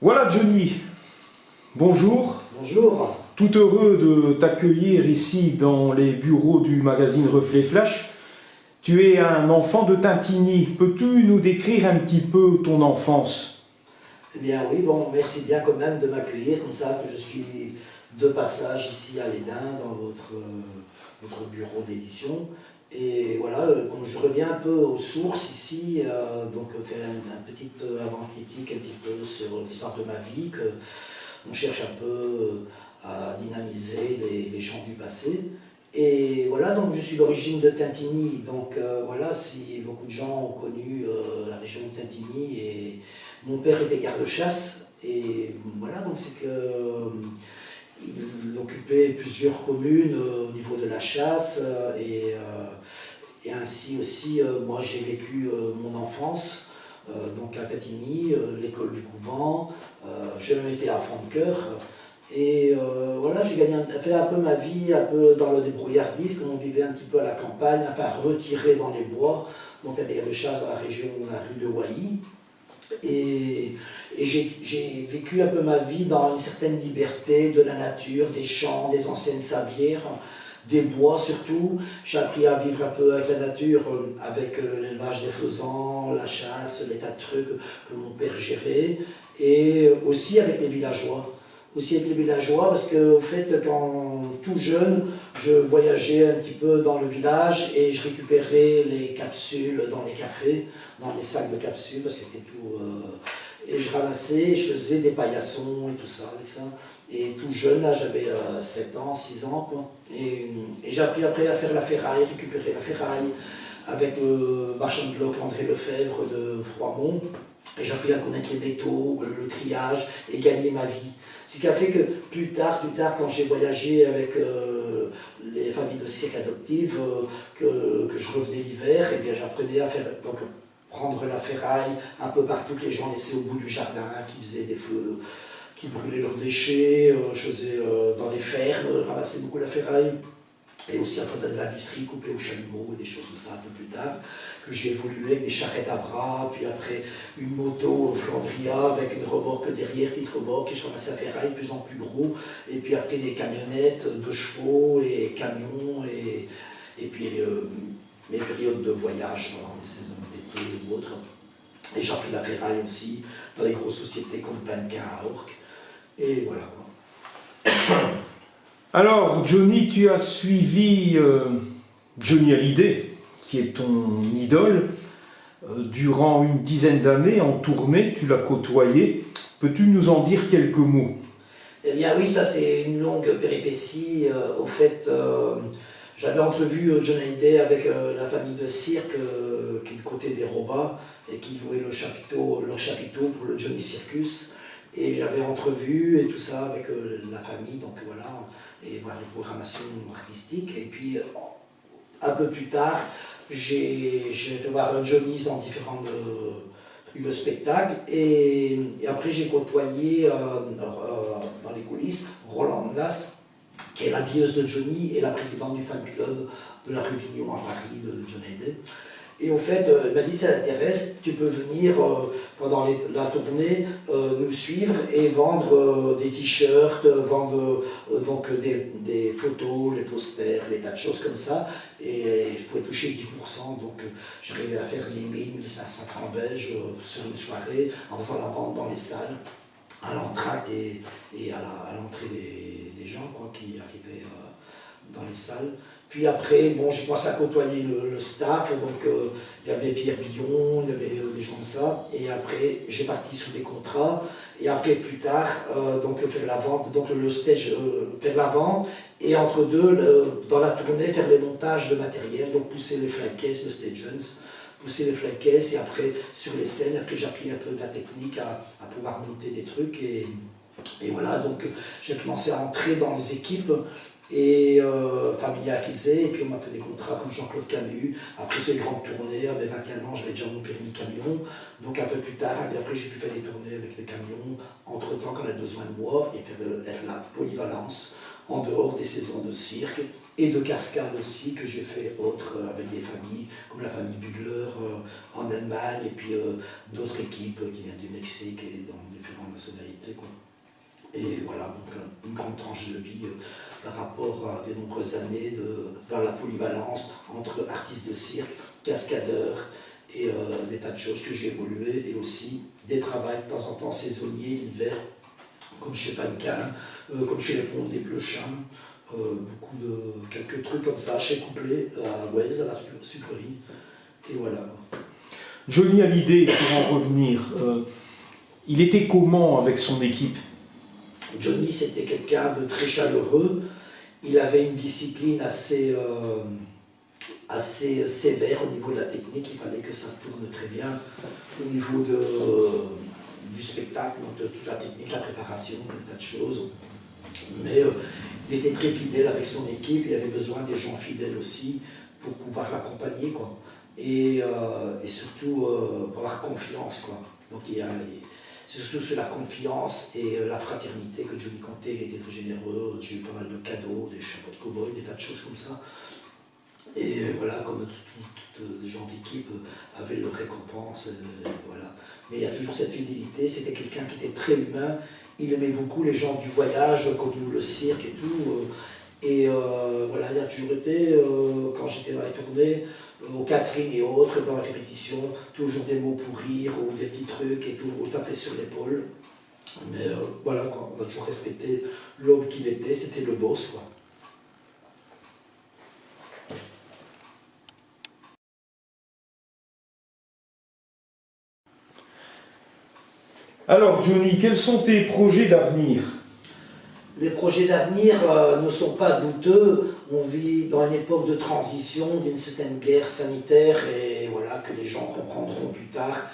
Voilà Johnny, bonjour. Bonjour. Tout heureux de t'accueillir ici dans les bureaux du magazine Reflet Flash. Tu es un enfant de Tintigny. Peux-tu nous décrire un petit peu ton enfance? Eh bien oui, bon, merci bien quand même de m'accueillir comme ça, que je suis de passage ici à l'Édin, dans votre bureau d'édition. Et voilà, quand je reviens un peu aux sources ici, donc faire une petite avant-critique un petit peu sur l'histoire de ma vie, qu'on cherche un peu à dynamiser les champs du passé. Et voilà, donc je suis d'origine de Tintigny, donc voilà, si beaucoup de gens ont connu la région de Tintigny, et mon père était garde-chasse, et voilà, donc c'est que il occupait plusieurs communes au niveau de la chasse, et ainsi aussi, moi j'ai vécu mon enfance, donc à Tintigny, l'école du couvent, j'ai même été enfant de chœur. Et voilà, j'ai fait un peu ma vie, un peu dans le débrouillardise, comme on vivait un petit peu à la campagne, enfin retiré dans les bois, donc à des chasse dans la région, la rue de Wailly. Et j'ai vécu un peu ma vie dans une certaine liberté de la nature, des champs, des anciennes sablières, des bois surtout. J'ai appris à vivre un peu avec la nature, avec l'élevage des faisans, la chasse, les tas de trucs que mon père gérait, et aussi avec les villageois. Aussi avec les villageois, parce que au fait, quand tout jeune, je voyageais un petit peu dans le village et je récupérais les capsules dans les cafés, dans les sacs de capsules, parce que c'était tout. Et je ramassais, je faisais des paillassons et tout ça avec ça. Et tout jeune, là, j'avais 7 ans, 6 ans, quoi. Et j'ai appris après à faire la ferraille, récupérer la ferraille avec le marchand de bloc André Lefebvre de Froidmont. Et j'ai appris à connaître les métaux, le triage et gagner ma vie. Ce qui a fait que plus tard quand j'ai voyagé avec les familles de cirque adoptives, que je revenais l'hiver, et bien j'apprenais à faire, donc, prendre la ferraille un peu partout, que les gens laissaient au bout du jardin, qui faisaient des feux, qui brûlaient leurs déchets. Je faisais dans les fermes, ramasser beaucoup la ferraille. Et aussi un peu des industries coupées au chalumeau et des choses comme ça un peu plus tard, que j'ai évolué avec des charrettes à bras, puis après une moto Flandria avec une remorque derrière, petite remorque, et je ramassais la ferraille de plus en plus gros, et puis après des camionnettes, 2 chevaux et camions, et puis mes périodes de voyage pendant les saisons d'été ou autres. Et j'ai appris la ferraille aussi dans les grosses sociétés comme Panka à Orc, et voilà. Alors Johnny, tu as suivi Johnny Hallyday, qui est ton idole, durant une dizaine d'années en tournée, tu l'as côtoyé. Peux-tu nous en dire quelques mots? Eh bien oui, ça c'est une longue péripétie. Au fait, j'avais entrevu Johnny Hallyday avec la famille de cirque qui est du côté des Robas et qui louait leur chapiteau pour le Johnny Circus. Et j'avais entrevu et tout ça avec la famille, donc voilà, et voilà les programmations artistiques. Et puis un peu plus tard, j'ai été voir Johnny dans différents trucs de spectacle. Et après, j'ai côtoyé dans les coulisses Roland Glass, qui est la grilleuse de Johnny et la présidente du fan club de la rue Vignon à Paris de Johnny Hallyday. Et au fait, il m'a dit, ça t'intéresse, tu peux venir pendant la tournée nous suivre et vendre des t-shirts, vendre donc des photos, les posters, des tas de choses comme ça. Et je pouvais toucher 10%, donc j'arrivais à faire les 1 500 francs belges sur une soirée en faisant la vente dans les salles, à l'entracte et à l'entrée des gens quoi, qui arrivaient dans les salles. Puis après, bon, j'ai commencé à côtoyer le staff, donc il y avait Pierre Billon, il y avait des gens comme ça, et après j'ai parti sous des contrats, et après plus tard, donc faire la vente, donc le stage, faire la vente, et entre deux, dans la tournée, faire les montages de matériel, donc pousser les flycases, le stations, pousser les flycases, et après sur les scènes, après j'ai appris un peu de la technique à pouvoir monter des trucs, et voilà, donc j'ai commencé à entrer dans les équipes, et familiarisé, et puis on m'a fait des contrats comme Jean-Claude Camus. Après ces grandes tournées, à mes 21 ans, j'avais déjà mon permis camion, donc un peu plus tard, et après j'ai pu faire des tournées avec les camions, entre-temps quand on a besoin de moi, et faire la polyvalence, en dehors des saisons de cirque et de cascades aussi que j'ai fait autres avec des familles, comme la famille Bugler en Allemagne et puis d'autres équipes qui viennent du Mexique et dans différentes nationalités, quoi. Et voilà, donc une grande tranche de vie par rapport à des nombreuses années dans la polyvalence entre artistes de cirque, cascadeurs et des tas de choses que j'ai évolué et aussi des travaux de temps en temps saisonniers l'hiver, comme chez Pancan, comme chez les Ponts des Bleuchins, quelques trucs comme ça, chez Couplé, à Wèze, à la sucrerie, et voilà. Johnny Hallyday, pour en revenir, il était comment avec son équipe? Johnny, c'était quelqu'un de très chaleureux. Il avait une discipline assez sévère au niveau de la technique. Il fallait que ça tourne très bien au niveau du spectacle, donc de toute la technique, la préparation, des tas de choses. Mais il était très fidèle avec son équipe. Il avait besoin des gens fidèles aussi pour pouvoir l'accompagner, quoi. Et surtout pour avoir confiance, quoi. Donc c'est surtout sur la confiance et la fraternité que Johnny comptait. Il était très généreux, j'ai eu pas mal de cadeaux, des chapeaux de cow-boy, des tas de choses comme ça. Et voilà, comme les gens d'équipe avaient leur récompense, voilà. Mais il y a toujours cette fidélité, c'était quelqu'un qui était très humain, il aimait beaucoup les gens du voyage, comme nous, le cirque et tout. Et voilà, il a toujours été, quand j'étais dans les tournées, au catering et autres, dans la répétition, toujours des mots pour rire ou des petits trucs et toujours taper sur l'épaule. Mais voilà, quoi, on a toujours respecté l'homme qu'il était, c'était le boss, quoi. Alors Johnny, quels sont tes projets d'avenir? Les projets d'avenir ne sont pas douteux. On vit dans une époque de transition, d'une certaine guerre sanitaire, et voilà que les gens comprendront plus tard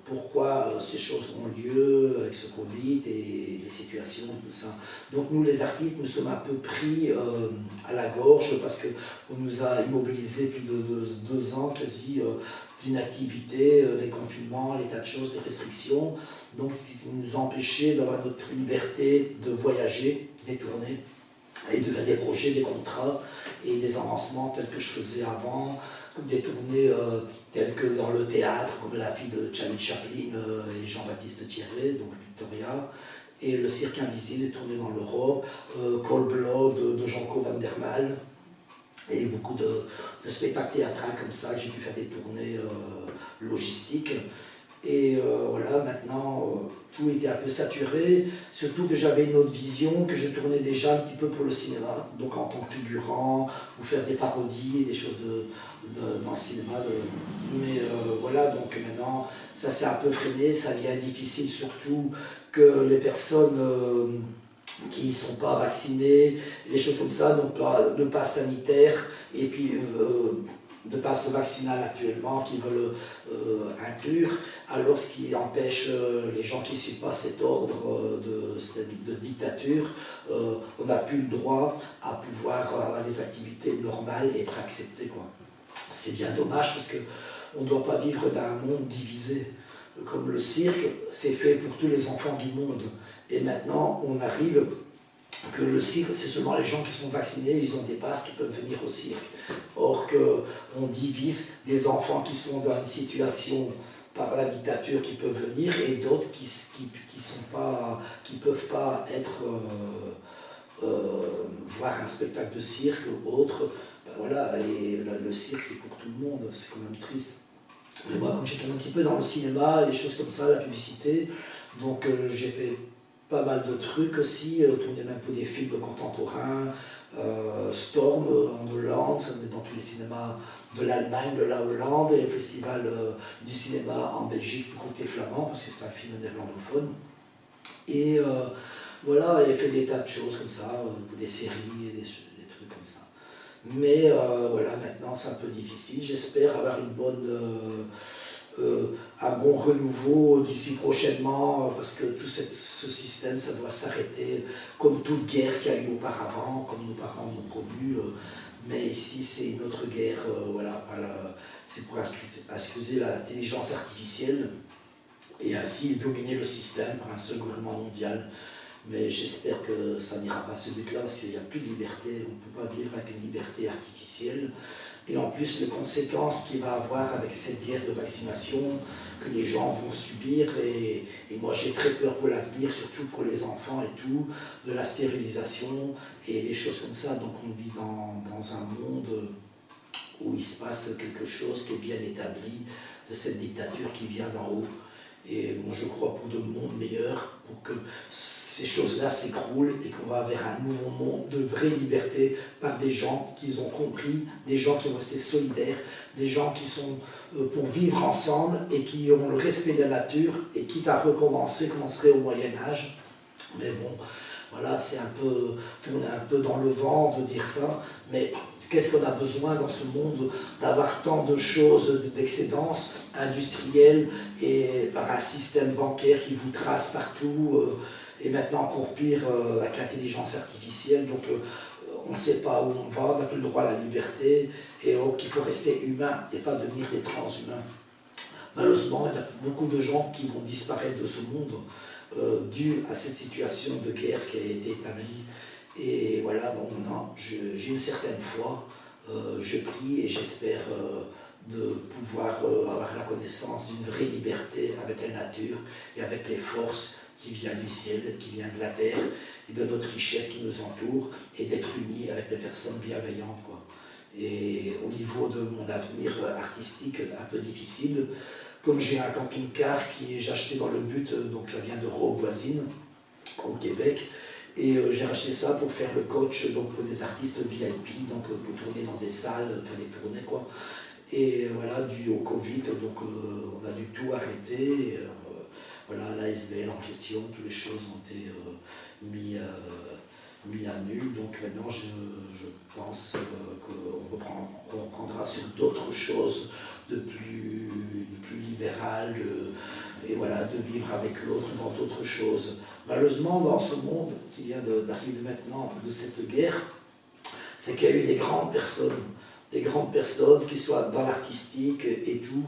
pourquoi ces choses ont lieu avec ce Covid et les situations, tout ça. Donc nous les artistes, nous sommes un peu pris à la gorge parce qu'on nous a immobilisés plus de 2 ans quasi d'une activité, des confinements, les tas de choses, des restrictions. Donc qui nous empêchait d'avoir notre liberté de voyager, des tournées, et de faire des projets, des contrats et des avancements tels que je faisais avant, comme des tournées telles que dans le théâtre, comme La fille de Charlie Chaplin et Jean-Baptiste Thierry, donc Victoria, et le Cirque Invisible, des tournées dans l'Europe, Cold Blood de Jean-Claude Van der Maal, et beaucoup de spectacles théâtraux comme ça, que j'ai pu faire des tournées logistiques. Et voilà, maintenant, tout était un peu saturé, surtout que j'avais une autre vision, que je tournais déjà un petit peu pour le cinéma, donc en tant que figurant, ou faire des parodies, des choses dans le cinéma. Mais voilà, donc maintenant, ça s'est un peu freiné, ça devient difficile, surtout que les personnes qui ne sont pas vaccinées, les choses comme ça, donc le pass sanitaire, et puis de passe vaccinal actuellement qui veulent inclure, alors ce qui empêche les gens qui ne suivent pas cet ordre de dictature, on n'a plus le droit à pouvoir avoir des activités normales et être accepté, quoi. C'est bien dommage parce qu'on ne doit pas vivre dans un monde divisé. Comme le cirque, c'est fait pour tous les enfants du monde. Et maintenant, on arrive que le cirque, c'est seulement les gens qui sont vaccinés, ils ont des passes qui peuvent venir au cirque. Or qu'on divise des enfants qui sont dans une situation par la dictature qui peuvent venir et d'autres qui peuvent pas être voir un spectacle de cirque ou autre. Ben voilà, et le cirque c'est pour tout le monde, c'est quand même triste. Mais moi, comme j'ai tourné un petit peu dans le cinéma, des choses comme ça, la publicité, donc j'ai fait pas mal de trucs aussi, tourner même pour des films contemporains, Storm en Hollande, ça met dans tous les cinémas de l'Allemagne, de la Hollande, et le festival du cinéma en Belgique du côté flamand, parce que c'est un film néerlandophone. Et voilà, elle fait des tas de choses comme ça, pour des séries et des trucs comme ça. Mais voilà, maintenant c'est un peu difficile, j'espère avoir un bon renouveau d'ici prochainement, parce que tout ce système, ça doit s'arrêter, comme toute guerre qu'il y a eu auparavant, comme nos parents l'ont connu. Mais ici, c'est une autre guerre, voilà, c'est pour accuser l'intelligence artificielle et ainsi dominer le système par un seul gouvernement mondial. Mais j'espère que ça n'ira pas à ce but-là, parce qu'il n'y a plus de liberté, on ne peut pas vivre avec une liberté artificielle. Et en plus, les conséquences qu'il va avoir avec cette guerre de vaccination, que les gens vont subir, et moi j'ai très peur pour l'avenir, surtout pour les enfants et tout, de la stérilisation et des choses comme ça. Donc on vit dans un monde où il se passe quelque chose qui est bien établi, de cette dictature qui vient d'en haut. Et moi je crois pour de mondes meilleurs, pour que ces choses-là s'écroulent et qu'on va vers un nouveau monde de vraie liberté par des gens qui ont compris, des gens qui ont resté solidaires, des gens qui sont pour vivre ensemble et qui ont le respect de la nature et quitte à recommencer comme on serait au Moyen-Âge. Mais bon, voilà, c'est un peu, on est un peu dans le vent de dire ça, mais qu'est-ce qu'on a besoin dans ce monde d'avoir tant de choses d'excédence industrielle et par un système bancaire qui vous trace partout et maintenant encore pire avec l'intelligence artificielle, donc on ne sait pas où on va, on n'a plus le droit à la liberté et qu'il faut rester humain et pas devenir des transhumains. Malheureusement, il y a beaucoup de gens qui vont disparaître de ce monde dû à cette situation de guerre qui a été établie. Et voilà, bon, non, j'ai une certaine foi, je prie et j'espère de pouvoir avoir la connaissance d'une vraie liberté avec la nature et avec les forces qui viennent du ciel, qui viennent de la terre et de notre richesse qui nous entoure et d'être unis avec des personnes bienveillantes, quoi. Et au niveau de mon avenir artistique un peu difficile, comme j'ai un camping-car que j'ai acheté dans le but, donc ça vient de Robe voisine, au Québec, et j'ai racheté ça pour faire le coach donc, pour des artistes VIP, donc pour tourner dans des salles, faire des tournées quoi. Et voilà, dû au Covid, donc on a dû tout arrêter. Voilà, l'ASBL en question, toutes les choses ont été mis à nul. Donc maintenant, je pense qu'on reprendra sur d'autres choses de plus libérales, et voilà, de vivre avec l'autre dans d'autres choses. Malheureusement, dans ce monde qui vient d'arriver maintenant de cette guerre, c'est qu'il y a eu des grandes personnes qui soient dans l'artistique et tout,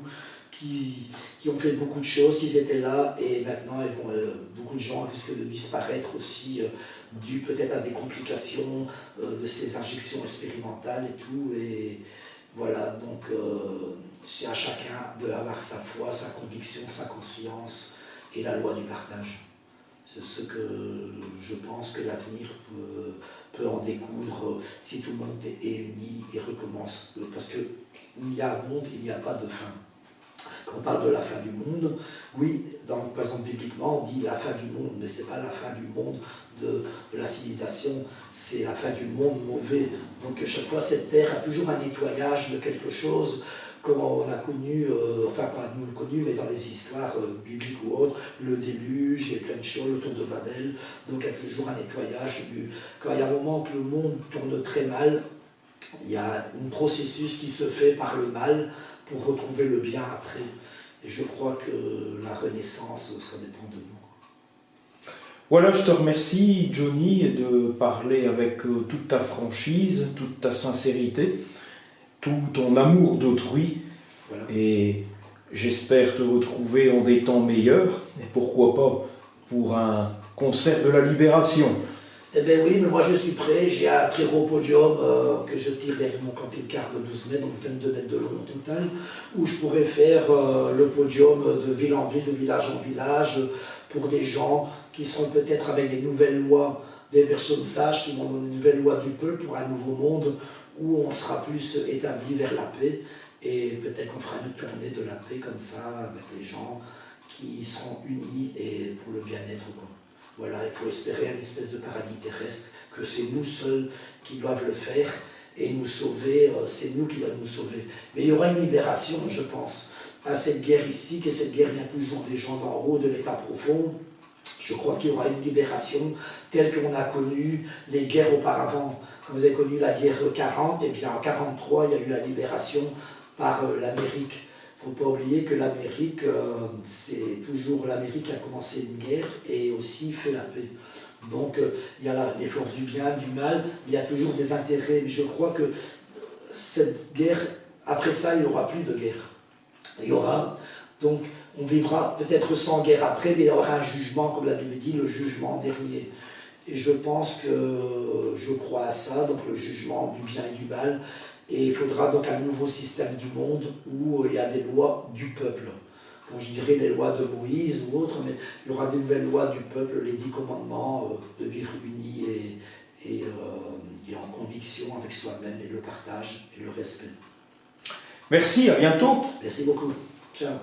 qui ont fait beaucoup de choses, qui étaient là, et maintenant beaucoup de gens risquent de disparaître aussi, dû peut-être à des complications de ces injections expérimentales et tout, et voilà, donc c'est à chacun d'avoir sa foi, sa conviction, sa conscience et la loi du partage. C'est ce que je pense que l'avenir peut en découdre si tout le monde est uni et recommence. Parce qu'il y a un monde, il n'y a pas de fin. Quand on parle de la fin du monde, oui, par exemple bibliquement, on dit la fin du monde, mais ce n'est pas la fin du monde de la civilisation, c'est la fin du monde mauvais. Donc chaque fois, cette terre a toujours un nettoyage de quelque chose, comme on a connu, enfin pas nous le connu, mais dans les histoires bibliques ou autres, le déluge et plein de choses autour de Babel. Donc il y a toujours un nettoyage. Quand il y a un moment que le monde tourne très mal, il y a un processus qui se fait par le mal pour retrouver le bien après. Et je crois que la renaissance, ça dépend de nous. Voilà, je te remercie, Johnny, de parler avec toute ta franchise, toute ta sincérité, tout ton amour d'autrui. Voilà. Et j'espère te retrouver en des temps meilleurs, et pourquoi pas pour un concert de la Libération. Eh bien oui, mais moi je suis prêt, j'ai un très gros podium que je tire derrière mon camping-car de 12 mètres, donc 22 mètres de long au total, où je pourrais faire le podium de ville en ville, de village en village, pour des gens qui sont peut-être avec des nouvelles lois, des personnes sages qui vont dans une nouvelle loi du peuple pour un nouveau monde où on sera plus établi vers la paix, et peut-être qu'on fera une tournée de la paix comme ça, avec des gens qui seront unis et pour le bien-être, quoi. Voilà, il faut espérer une espèce de paradis terrestre, que c'est nous seuls qui doivent le faire et nous sauver, c'est nous qui doivent nous sauver. Mais il y aura une libération, je pense, à cette guerre ici, que cette guerre vient toujours des gens d'en haut, de l'état profond. Je crois qu'il y aura une libération telle qu'on a connu les guerres auparavant. Quand vous avez connu la guerre 40, et bien en 43, il y a eu la libération par l'Amérique. Il ne faut pas oublier que l'Amérique, c'est toujours l'Amérique qui a commencé une guerre et aussi fait la paix. Donc il y a les forces du bien, du mal, il y a toujours des intérêts. Mais je crois que cette guerre, après ça, il n'y aura plus de guerre. Il y aura donc on vivra peut-être sans guerre après, mais il y aura un jugement, comme la Bible dit, le jugement dernier. Et je pense que je crois à ça, donc le jugement du bien et du mal. Et il faudra donc un nouveau système du monde où il y a des lois du peuple. Quand je dirais les lois de Moïse ou autres, mais il y aura des nouvelles lois du peuple, les 10 commandements, de vivre unis et en conviction avec soi-même, et le partage et le respect. Merci, à bientôt. Merci beaucoup. Ciao.